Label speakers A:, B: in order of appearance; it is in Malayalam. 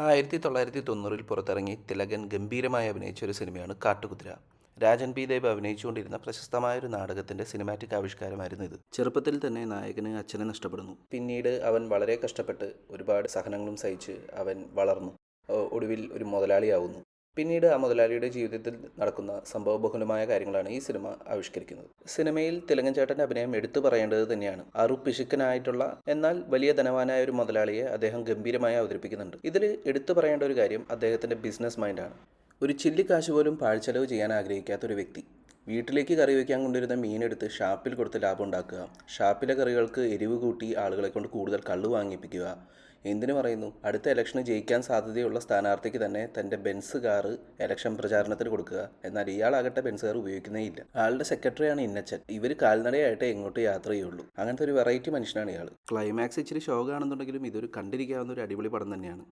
A: 1990 പുറത്തിറങ്ങി തിലകൻ ഗംഭീരമായി അഭിനയിച്ച ഒരു സിനിമയാണ് കാട്ടുകുതിര. രാജൻ പി ദേവ് അഭിനയിച്ചുകൊണ്ടിരുന്ന പ്രശസ്തമായ ഒരു നാടകത്തിന്റെ സിനിമാറ്റിക് ആവിഷ്കാരമായിരുന്നു ഇത്. ചെറുപ്പത്തിൽ തന്നെ നായകന് അച്ഛനെ നഷ്ടപ്പെടുന്നു. പിന്നീട് അവൻ വളരെ കഷ്ടപ്പെട്ട് ഒരുപാട് സഹനങ്ങളും സഹിച്ച് അവൻ വളർന്നു. ഒടുവിൽ ഒരു മുതലാളിയാവുന്നു. പിന്നീട് ആ മുതലാളിയുടെ ജീവിതത്തിൽ നടക്കുന്ന സംഭവബഹുലമായ കാര്യങ്ങളാണ് ഈ സിനിമ ആവിഷ്കരിക്കുന്നത്. സിനിമയിൽ തിലകൻ ചേട്ടൻ്റെ അഭിനയം എടുത്തു പറയേണ്ടത് തന്നെയാണ്. പിശുക്കനായിട്ടുള്ള എന്നാൽ വലിയ ധനവാനായ ഒരു മുതലാളിയെ അദ്ദേഹം ഗംഭീരമായി അവതരിപ്പിക്കുന്നുണ്ട്. ഇതിൽ എടുത്തു പറയേണ്ട ഒരു കാര്യം അദ്ദേഹത്തിൻ്റെ ബിസിനസ് മൈൻഡാണ്. ഒരു ചില്ലി കാശ് പോലും പാഴ്ചെലവ് ചെയ്യാൻ ആഗ്രഹിക്കാത്ത ഒരു വ്യക്തി. വീട്ടിലേക്ക് കറി വയ്ക്കാൻ കൊണ്ടുവരുന്ന മീനെടുത്ത് ഷാപ്പിൽ കൊടുത്ത് ലാഭം ഉണ്ടാക്കുക, ഷാപ്പിലെ കറികൾക്ക് എരിവ് കൂട്ടി ആളുകളെ കൊണ്ട് കൂടുതൽ കള്ളു വാങ്ങിപ്പിക്കുക. എന്തിനു പറയുന്നു, അടുത്ത ഇലക്ഷന് ജയിക്കാൻ സാധ്യതയുള്ള സ്ഥാനാർത്ഥിക്ക് തന്നെ തൻ്റെ ബെൻസ് കാറ് ഇലക്ഷൻ പ്രചാരണത്തിന് കൊടുക്കുക. എന്നാൽ ഇയാളാകട്ടെ ബെൻസ് കാർ ഉപയോഗിക്കുന്നേ ഇല്ല. ആളുടെ സെക്രട്ടറിയാണ് ഇന്നച്ചൻ. ഇവർ കാൽനടയായിട്ട് എങ്ങോട്ട് യാത്ര ചെയ്യുള്ളൂ. അങ്ങനത്തെ ഒരു വെറൈറ്റി മനുഷ്യനാണ് ഇയാൾ. ക്ലൈമാക്സ് ഇച്ചിരി ഷോകാണെന്നുണ്ടെങ്കിലും ഇതൊരു കണ്ടിരിക്കാവുന്ന ഒരു അടിപൊളി പടം തന്നെയാണ്.